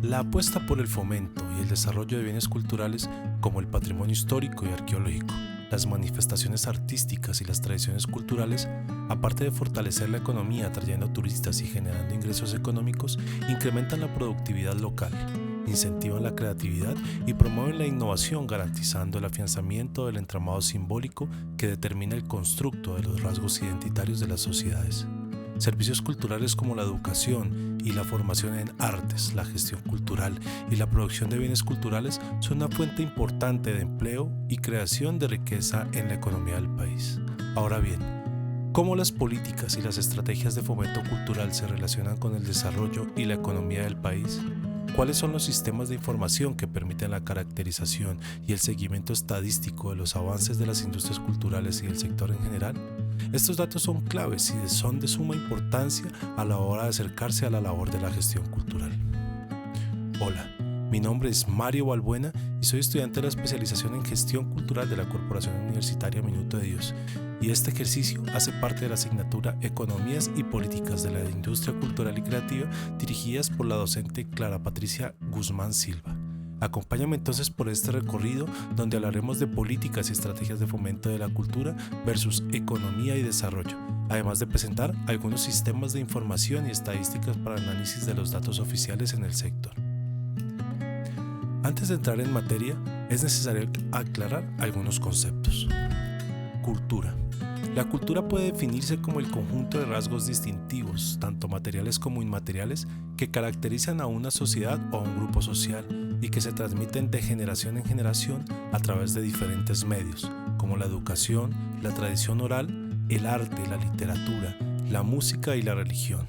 La apuesta por el fomento y el desarrollo de bienes culturales como el patrimonio histórico y arqueológico, las manifestaciones artísticas y las tradiciones culturales, aparte de fortalecer la economía atrayendo turistas y generando ingresos económicos, incrementan la productividad local, incentivan la creatividad y promueven la innovación, garantizando el afianzamiento del entramado simbólico que determina el constructo de los rasgos identitarios de las sociedades. Servicios culturales como la educación y la formación en artes, la gestión cultural y la producción de bienes culturales son una fuente importante de empleo y creación de riqueza en la economía del país. Ahora bien, ¿cómo las políticas y las estrategias de fomento cultural se relacionan con el desarrollo y la economía del país? ¿Cuáles son los sistemas de información que permiten la caracterización y el seguimiento estadístico de los avances de las industrias culturales y del sector en general? Estos datos son claves y son de suma importancia a la hora de acercarse a la labor de la gestión cultural. Hola, mi nombre es Mario Balbuena y soy estudiante de la especialización en gestión cultural de la Corporación Universitaria Minuto de Dios, y este ejercicio hace parte de la asignatura Economías y Políticas de la Industria Cultural y Creativa, dirigidas por la docente Clara Patricia Guzmán Silva. Acompáñame entonces por este recorrido donde hablaremos de políticas y estrategias de fomento de la cultura versus economía y desarrollo, además de presentar algunos sistemas de información y estadísticas para análisis de los datos oficiales en el sector. Antes de entrar en materia, es necesario aclarar algunos conceptos. Cultura. La cultura puede definirse como el conjunto de rasgos distintivos, tanto materiales como inmateriales, que caracterizan a una sociedad o a un grupo social y que se transmiten de generación en generación a través de diferentes medios, como la educación, la tradición oral, el arte, la literatura, la música y la religión.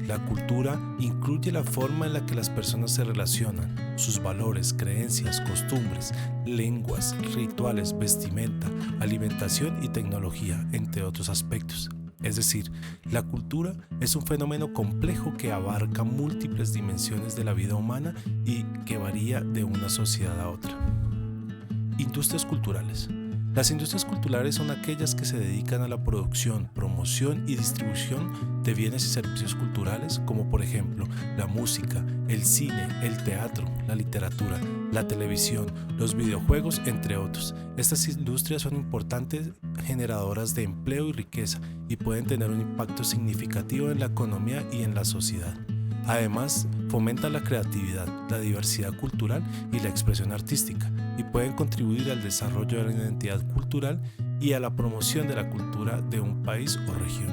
La cultura incluye la forma en la que las personas se relacionan, sus valores, creencias, costumbres, lenguas, rituales, vestimenta, alimentación y tecnología, entre otros aspectos. Es decir, la cultura es un fenómeno complejo que abarca múltiples dimensiones de la vida humana y que varía de una sociedad a otra. Industrias culturales. Las industrias culturales son aquellas que se dedican a la producción, promoción y distribución de bienes y servicios culturales, como por ejemplo la música, el cine, el teatro, la literatura, la televisión, los videojuegos, entre otros. Estas industrias son importantes generadoras de empleo y riqueza y pueden tener un impacto significativo en la economía y en la sociedad. Además, fomentan la creatividad, la diversidad cultural y la expresión artística, y pueden contribuir al desarrollo de la identidad cultural y a la promoción de la cultura de un país o región.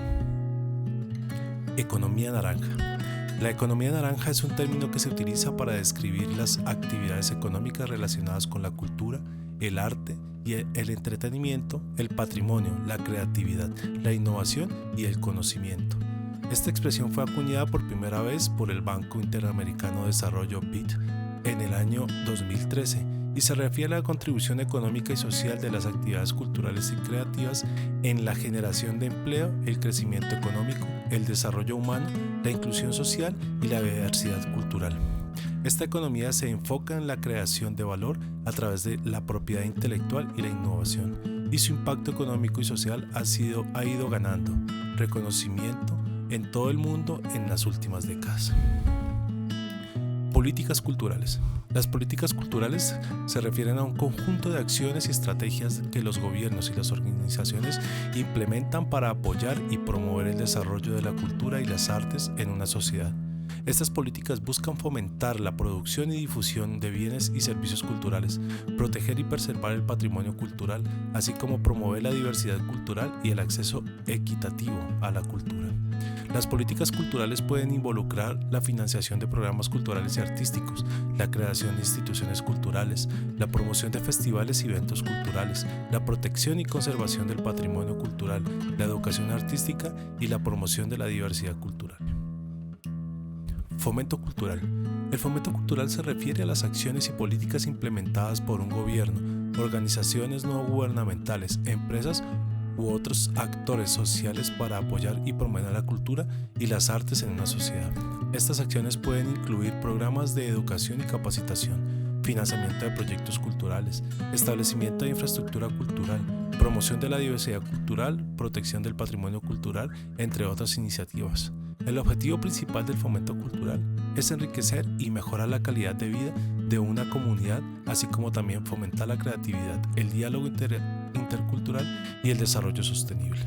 Economía naranja. La economía naranja es un término que se utiliza para describir las actividades económicas relacionadas con la cultura, el arte y el entretenimiento, el patrimonio, la creatividad, la innovación y el conocimiento. Esta expresión fue acuñada por primera vez por el Banco Interamericano de Desarrollo BID en el año 2013 y se refiere a la contribución económica y social de las actividades culturales y creativas en la generación de empleo, el crecimiento económico, el desarrollo humano, la inclusión social y la diversidad cultural. Esta economía se enfoca en la creación de valor a través de la propiedad intelectual y la innovación, y su impacto económico y social ha ido ganando reconocimiento en todo el mundo en las últimas décadas. Políticas culturales. Las políticas culturales se refieren a un conjunto de acciones y estrategias que los gobiernos y las organizaciones implementan para apoyar y promover el desarrollo de la cultura y las artes en una sociedad. Estas políticas buscan fomentar la producción y difusión de bienes y servicios culturales, proteger y preservar el patrimonio cultural, así como promover la diversidad cultural y el acceso equitativo a la cultura. Las políticas culturales pueden involucrar la financiación de programas culturales y artísticos, la creación de instituciones culturales, la promoción de festivales y eventos culturales, la protección y conservación del patrimonio cultural, la educación artística y la promoción de la diversidad cultural. Fomento cultural. El fomento cultural se refiere a las acciones y políticas implementadas por un gobierno, organizaciones no gubernamentales, empresas u otros actores sociales para apoyar y promover la cultura y las artes en una sociedad. Estas acciones pueden incluir programas de educación y capacitación, financiamiento de proyectos culturales, establecimiento de infraestructura cultural, promoción de la diversidad cultural, protección del patrimonio cultural, entre otras iniciativas. El objetivo principal del fomento cultural es enriquecer y mejorar la calidad de vida de una comunidad, así como también fomentar la creatividad, el diálogo intercultural y el desarrollo sostenible.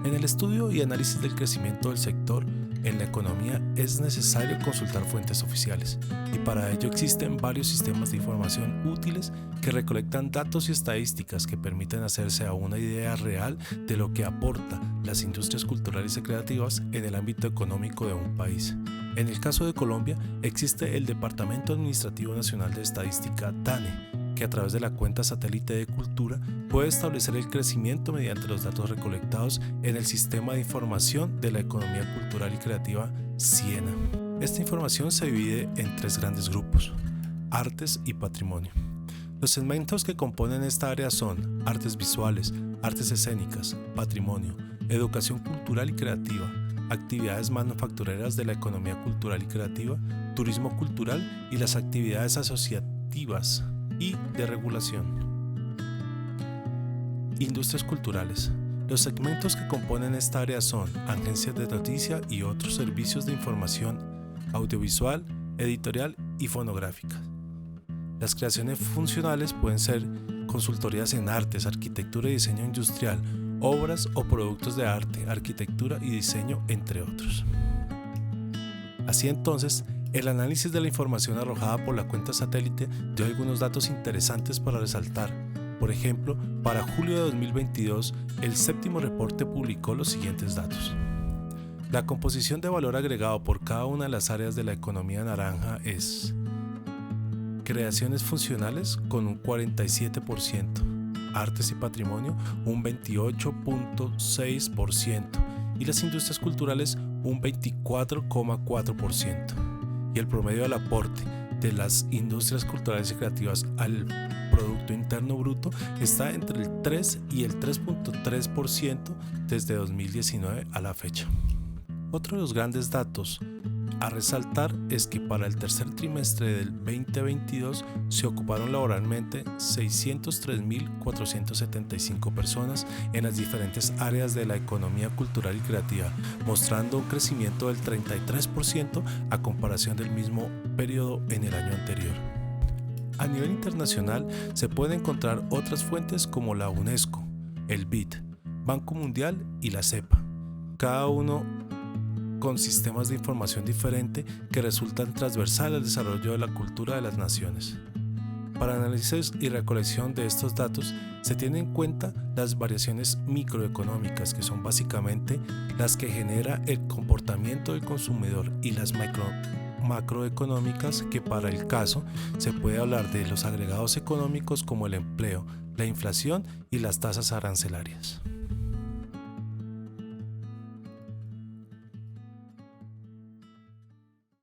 En el estudio y análisis del crecimiento del sector en la economía es necesario consultar fuentes oficiales, y para ello existen varios sistemas de información útiles que recolectan datos y estadísticas que permiten hacerse a una idea real de lo que aporta las industrias culturales y creativas en el ámbito económico de un país. En el caso de Colombia existe el Departamento Administrativo Nacional de Estadística DANE, que a través de la cuenta satélite de cultura puede establecer el crecimiento mediante los datos recolectados en el Sistema de Información de la Economía Cultural y Creativa SIENA. Esta información se divide en 3 grandes grupos: artes y patrimonio. Los segmentos que componen esta área son artes visuales, artes escénicas, patrimonio, educación cultural y creativa, actividades manufactureras de la economía cultural y creativa, turismo cultural y las actividades asociativas y de regulación. Industrias culturales. Los segmentos que componen esta área son agencias de noticia y otros servicios de información audiovisual, editorial y fonográfica. Las creaciones funcionales pueden ser consultorías en artes, arquitectura y diseño industrial, obras o productos de arte, arquitectura y diseño, entre otros. Así entonces, el análisis de la información arrojada por la cuenta satélite dio algunos datos interesantes para resaltar. Por ejemplo, para julio de 2022, el séptimo reporte publicó los siguientes datos. La composición de valor agregado por cada una de las áreas de la economía naranja es: creaciones funcionales con un 47%, artes y patrimonio un 28.6% y las industrias culturales un 24.4%. Y el promedio del aporte de las industrias culturales y creativas al Producto Interno Bruto está entre el 3 y el 3.3% desde 2019 a la fecha. Otro de los grandes datos a resaltar es que para el tercer trimestre del 2022 se ocuparon laboralmente 603.475 personas en las diferentes áreas de la economía cultural y creativa, mostrando un crecimiento del 33% a comparación del mismo periodo en el año anterior. A nivel internacional se pueden encontrar otras fuentes como la UNESCO, el BID, Banco Mundial y la CEPA, cada uno con sistemas de información diferente que resultan transversal al desarrollo de la cultura de las naciones. Para análisis y recolección de estos datos se tienen en cuenta las variaciones microeconómicas, que son básicamente las que genera el comportamiento del consumidor, y las macroeconómicas, que para el caso se puede hablar de los agregados económicos como el empleo, la inflación y las tasas arancelarias.